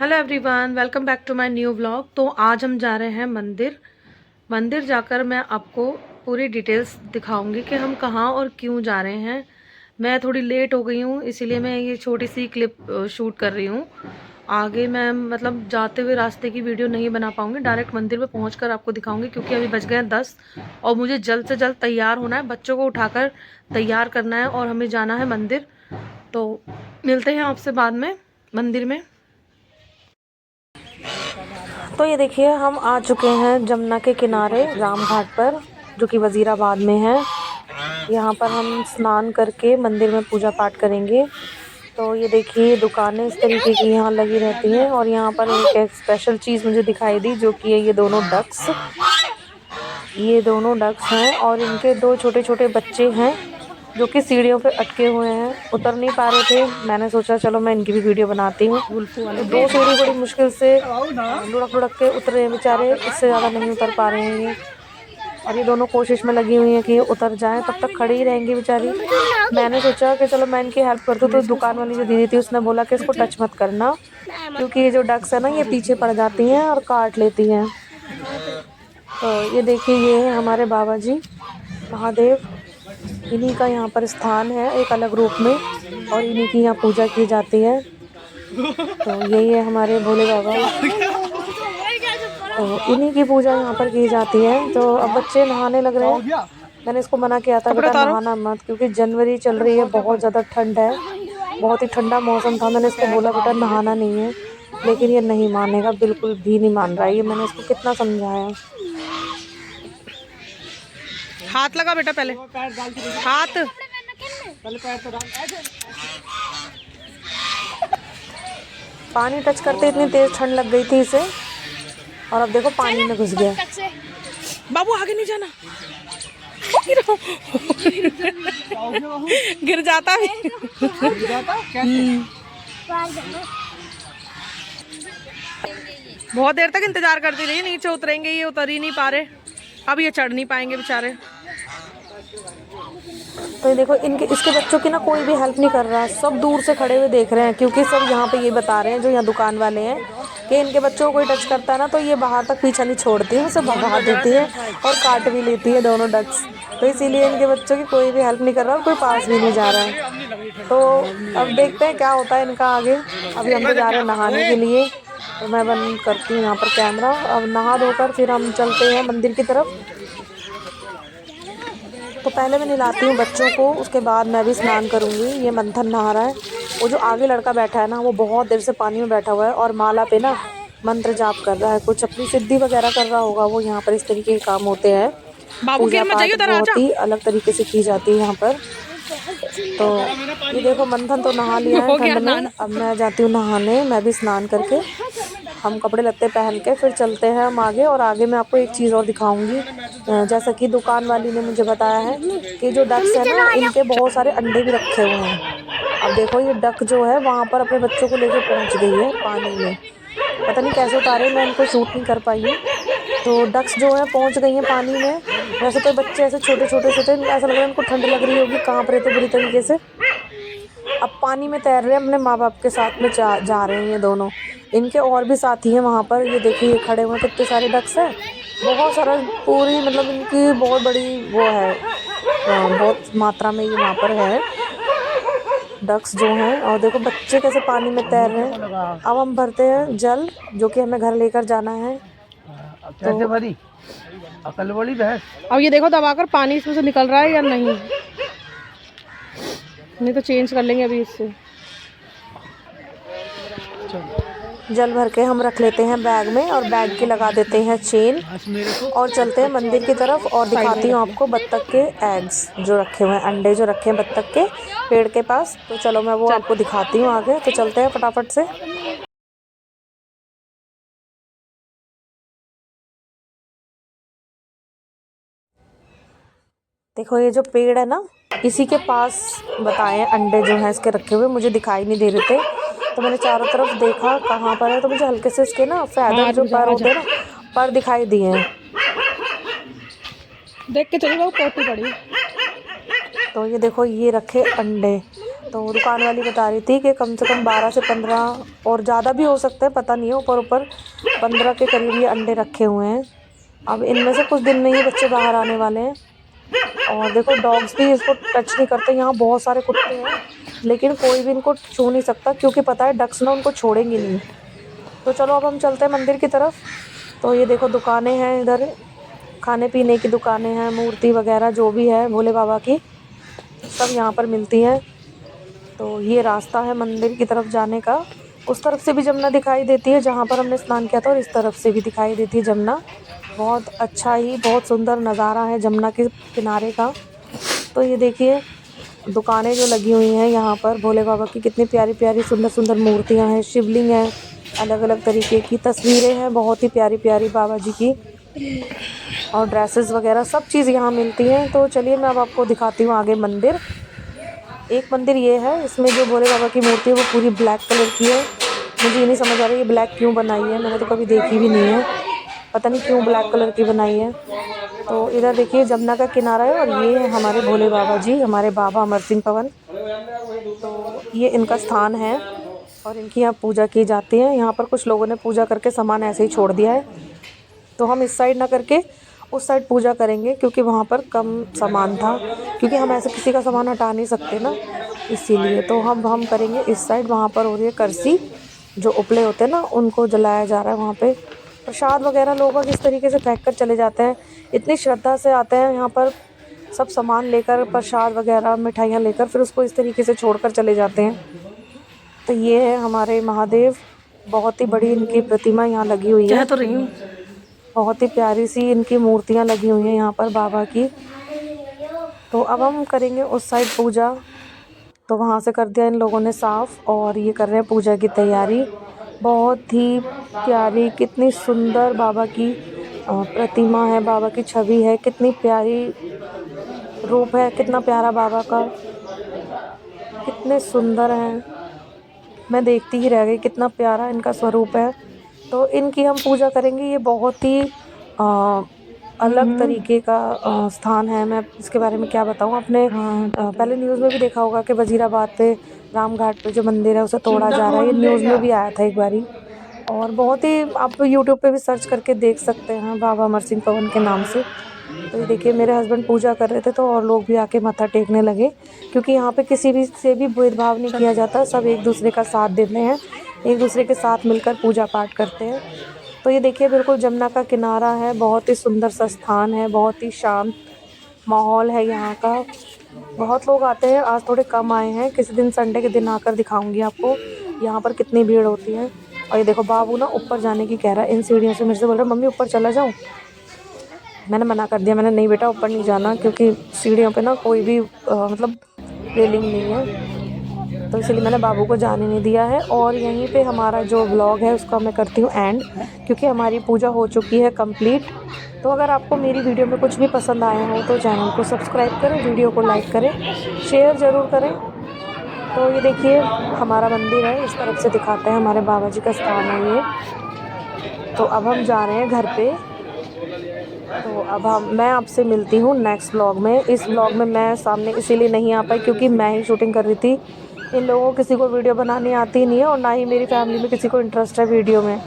Hello everyone, welcome back to my new vlog. तो आज हम जा रहे हैं मंदिर जाकर मैं आपको पूरी डिटेल्स दिखाऊंगी कि हम कहाँ और क्यों जा रहे हैं। मैं थोड़ी लेट हो गई हूँ, इसीलिए मैं ये छोटी सी क्लिप शूट कर रही हूँ। आगे मैं मतलब जाते हुए रास्ते की वीडियो नहीं बना पाऊँगी, डायरेक्ट मंदिर में पहुँचकर आपको दिखाऊँगी, क्योंकि अभी बज गए हैं 10 और मुझे जल्द से जल्द तैयार होना है, बच्चों को उठाकर तैयार करना है और हमें जाना है मंदिर। तो मिलते हैं आपसे बाद में मंदिर में। तो ये देखिए, हम आ चुके हैं जमुना के किनारे राम घाट पर, जो कि वज़ीराबाद में है। यहाँ पर हम स्नान करके मंदिर में पूजा पाठ करेंगे। तो ये देखिए, दुकानें इस तरीके की यहाँ लगी रहती हैं। और यहाँ पर एक स्पेशल चीज़ मुझे दिखाई दी, जो कि है ये दोनों डक्स। ये दोनों डक्स हैं और इनके दो छोटे छोटे बच्चे हैं, जो कि सीढ़ियों पे अटके हुए हैं, उतर नहीं पा रहे थे। मैंने सोचा चलो मैं इनकी भी वीडियो बनाती हूँ। तो दो सीढ़ी बड़ी मुश्किल से लुढ़क लुढ़क के उतरे हैं बेचारे, इससे ज़्यादा नहीं उतर पा रहे हैं ये। और ये दोनों कोशिश में लगी हुई हैं कि ये उतर जाएं, तब तक खड़ी ही रहेंगी बेचारी। मैंने सोचा कि चलो मैं इनकी हेल्प कर दूँ। तो दुकान वाली जो दीदी थी उसने बोला कि इसको टच मत करना, क्योंकि ये जो डक्स है ना, ये पीछे पड़ जाती हैं और काट लेती हैं। तो ये देखिए, ये है हमारे बाबा जी महादेव। इन्हीं का यहाँ पर स्थान है एक अलग रूप में, और इन्हीं की यहाँ पूजा की जाती है। तो यही है हमारे भोले बाबा, तो इन्हीं की पूजा यहाँ पर की जाती है। तो अब बच्चे नहाने लग रहे हैं। मैंने इसको मना किया था, बेटा नहाना मत, क्योंकि जनवरी चल रही है, बहुत ज़्यादा ठंड है, बहुत ही ठंडा मौसम था। मैंने इसको बोला बेटा नहाना नहीं है, लेकिन ये नहीं मानेगा, बिल्कुल भी नहीं मान रहा है। ये मैंने इसको कितना समझाया। हाथ लगा बेटा, पहले हाथ। पानी टच करते इतनी तेज ठंड लग गई थी इसे, और अब देखो पानी में घुस गया। बाबू आगे नहीं जाना, गिर जाता भी। बहुत देर तक इंतजार करती रही, नीचे उतरेंगे, ये उतर ही नहीं पा रहे। अब ये चढ़ नहीं पाएंगे बेचारे। तो ये देखो, इसके बच्चों की ना कोई भी हेल्प नहीं कर रहा, सब दूर से खड़े हुए देख रहे हैं, क्योंकि सब यहाँ पे ये बता रहे हैं, जो यहाँ दुकान वाले हैं, कि इनके बच्चों को कोई टच करता है ना, तो ये बाहर तक पीछा नहीं छोड़ती है, उसे भगा देती है और काट भी लेती है दोनों डक्स। तो इसीलिए इनके बच्चों की कोई भी हेल्प नहीं कर रहा और कोई पास भी नहीं जा रहा है। तो अब देखते हैं क्या होता है इनका आगे। अभी हम तो जा रहे हैं नहाने के लिए, तो मैं बंद करती हूँ यहाँ पर कैमरा। अब नहा धोकर फिर हम चलते हैं मंदिर की तरफ। तो पहले मैं नहलाती हूँ बच्चों को, उसके बाद मैं भी स्नान करूँगी। ये मंथन नहा रहा है। वो जो आगे लड़का बैठा है ना, वो बहुत देर से पानी में बैठा हुआ है और माला पे ना मंत्र जाप कर रहा है, कुछ अपनी सिद्धि वगैरह कर रहा होगा वो। यहाँ पर इस तरीके के काम होते हैं। पूजा पाठ बहुत ही अलग तरीके से की जाती है यहाँ पर। तो ये देखो, मंथन तो नहा लिया है ठंड में। अब मैं जाती हूँ नहाने, मैं भी स्नान करके हम कपड़े लत्ते पहन के फिर चलते हैं हम आगे। और आगे मैं आपको एक चीज़ और दिखाऊंगी। जैसा कि दुकान वाली ने मुझे बताया है कि जो डक्स है ना, इनके बहुत सारे अंडे भी रखे हुए हैं। अब देखो, ये डक जो है वहाँ पर अपने बच्चों को लेके पहुँच गई है पानी में। पता नहीं कैसे उतारे, मैं इनको शूट नहीं कर पाई हूँ। तो डक्स जो है पहुँच गई हैं पानी में। वैसे तो बच्चे ऐसे छोटे छोटे से थे, ऐसा लग रहा है इनको ठंड लग रही होगी, काँप रहे थे बुरी तरीके से। अब पानी में तैर रहे हैं, अपने माँ बाप के साथ में जा रहे हैं ये दोनों। इनके और भी साथी हैं वहाँ पर, ये देखिए खड़े हुए कितने सारे डक्स हैं, बहुत सारा। पूरी मतलब इनकी बहुत बड़ी वो है, बहुत मात्रा में ये वहाँ पर है डक्स जो हैं। और देखो बच्चे कैसे पानी में तैर रहे हैं। अब हम भरते हैं जल, जो कि हमें घर लेकर जाना है। तो अकल वाली भैंस। अब ये देखो दबाकर पानी इसमें से निकल रहा है या नहीं, नहीं तो चेंज कर लेंगे अभी इससे। जल भर के हम रख लेते हैं बैग में, और बैग के लगा देते हैं चेन, और चलते हैं मंदिर की तरफ। और दिखाती हूँ आपको बत्तख के एग्स जो रखे हुए हैं, अंडे जो रखे हैं बत्तख के पेड़ के पास। तो चलो मैं वो आपको दिखाती हूँ आगे। तो चलते हैं फटाफट से। देखो, ये जो पेड़ है ना, इसी के पास बताए अंडे जो हैं इसके रखे हुए, मुझे दिखाई नहीं दे रहे थे। तो मैंने चारों तरफ देखा कहाँ पर है, तो मुझे हल्के से इसके ना फैदर जो पर होते हैं ना, पर दिखाई दिए हैं। देख के चलिए, वो कोटी पड़ी। तो ये देखो, ये रखे अंडे। तो दुकान वाली बता रही थी कि कम से कम 12 से 15 और ज़्यादा भी हो सकते हैं, पता नहीं है, ऊपर ऊपर 15 के करीब ये अंडे रखे हुए हैं। अब इनमें से कुछ दिन में ही बच्चे बाहर आने वाले हैं। और देखो डॉग्स भी इसको टच नहीं करते, यहाँ बहुत सारे कुत्ते हैं लेकिन कोई भी इनको छू नहीं सकता क्योंकि पता है डक्स ना उनको छोड़ेंगी नहीं। तो चलो अब हम चलते हैं मंदिर की तरफ। तो ये देखो दुकानें हैं, इधर खाने पीने की दुकानें हैं, मूर्ति वगैरह जो भी है भोले बाबा की सब यहाँ पर मिलती हैं। तो ये रास्ता है मंदिर की तरफ जाने का। उस तरफ से भी जमुना दिखाई देती है जहाँ पर हमने स्नान किया था, और इस तरफ से भी दिखाई देती है जमुना। बहुत अच्छा ही बहुत सुंदर नज़ारा है जमुना के किनारे का। तो ये देखिए दुकानें जो लगी हुई हैं यहाँ पर भोले बाबा की, कितनी प्यारी प्यारी सुंदर सुंदर मूर्तियाँ हैं, शिवलिंग है, अलग अलग तरीके की तस्वीरें हैं बहुत ही प्यारी प्यारी बाबा जी की, और ड्रेसेस वगैरह सब चीज़ यहाँ मिलती हैं। तो चलिए मैं अब आपको दिखाती हूँ आगे मंदिर। एक मंदिर ये है, इसमें जो भोले बाबा की मूर्ति है वो पूरी ब्लैक कलर की है। मुझे ये नहीं समझ आ रहा ये ब्लैक क्यों बनाई है, मैंने तो कभी देखी भी नहीं है, पता नहीं क्यों ब्लैक कलर की बनाई है। तो इधर देखिए जमुना का किनारा है, और ये है हमारे भोले बाबा जी, हमारे बाबा अमर सिंह पवन। तो ये इनका स्थान है और इनकी यहाँ पूजा की जाती है। यहाँ पर कुछ लोगों ने पूजा करके सामान ऐसे ही छोड़ दिया है, तो हम इस साइड ना करके उस साइड पूजा करेंगे क्योंकि वहाँ पर कम सामान था, क्योंकि हम ऐसे किसी का सामान हटा नहीं सकते ना, इसीलिए। तो हम करेंगे इस साइड। वहाँ पर हो रही है करसी, जो उपले होते हैं ना उनको जलाया जा रहा है वहाँ पे। प्रसाद वगैरह लोग इस तरीके से फेंक कर चले जाते हैं, इतनी श्रद्धा से आते हैं यहाँ पर, सब सामान लेकर प्रसाद वगैरह मिठाइयाँ लेकर फिर उसको इस तरीके से छोड़कर चले जाते हैं। तो ये है हमारे महादेव, बहुत ही बड़ी इनकी प्रतिमा यहाँ लगी हुई है, तो रही हूँ बहुत ही प्यारी सी इनकी मूर्तियाँ लगी हुई हैं यहाँ पर बाबा की। तो अब हम करेंगे उस साइड पूजा। तो वहाँ से कर दिया इन लोगों ने साफ़, और ये कर रहे हैं पूजा की तैयारी। बहुत ही प्यारी, कितनी सुंदर बाबा की प्रतिमा है, बाबा की छवि है, कितनी प्यारी रूप है, कितना प्यारा बाबा का, कितने सुंदर हैं, मैं देखती ही रह गई, कितना प्यारा इनका स्वरूप है। तो इनकी हम पूजा करेंगे। ये बहुत ही अलग तरीके का स्थान है, मैं इसके बारे में क्या बताऊँ। आपने पहले न्यूज़ में भी देखा होगा कि वज़ीराबाद पे राम घाट पे जो मंदिर है उसे तोड़ा जा रहा है, ये न्यूज़ में भी आया था एक बारी। और बहुत ही आप यूट्यूब पे भी सर्च करके देख सकते हैं बाबा अमर सिंह पवन के नाम से। तो ये देखिए मेरे हस्बैंड पूजा कर रहे थे, तो और लोग भी आके मत्था टेकने लगे, क्योंकि यहाँ पे किसी भी से भी भेदभाव नहीं किया जाता, सब एक दूसरे का साथ देते हैं, एक दूसरे के साथ मिलकर पूजा पाठ करते हैं। तो ये देखिए बिल्कुल जमुना का किनारा है, बहुत ही सुंदर सा स्थान है, बहुत ही शांत माहौल है यहाँ का। बहुत लोग आते हैं, आज थोड़े कम आए हैं, किसी दिन संडे के दिन आकर दिखाऊंगी आपको यहाँ पर कितनी भीड़ होती है। और ये देखो बाबू ना ऊपर जाने की कह रहा है, इन सीढ़ियों से मेरे से बोल रहा है मम्मी ऊपर चला जाऊँ। मैंने मना कर दिया, मैंने नहीं बेटा ऊपर नहीं जाना, क्योंकि सीढ़ियों पे ना कोई भी मतलब रेलिंग नहीं है, तो इसलिए मैंने बाबू को जाने नहीं दिया है। और यहीं पे हमारा जो व्लॉग है उसका मैं करती हूँ एंड, क्योंकि हमारी पूजा हो चुकी है कंप्लीट। तो अगर आपको मेरी वीडियो में कुछ भी पसंद आया हो तो चैनल को सब्सक्राइब करें, वीडियो को लाइक करें, शेयर ज़रूर करें। तो ये देखिए हमारा मंदिर है, इस तरफ से दिखाते हैं, हमारे बाबा जी का स्थान है ये। तो अब हम जा रहे हैं घर पे। तो अब मैं आपसे मिलती हूँ नेक्स्ट व्लॉग में। इस व्लॉग में मैं सामने इसीलिए नहीं आ पाई क्योंकि मैं ही शूटिंग कर रही थी, इन लोगों को किसी को वीडियो बनानी आती नहीं है, और ना ही मेरी फैमिली में किसी को इंटरेस्ट है वीडियो में।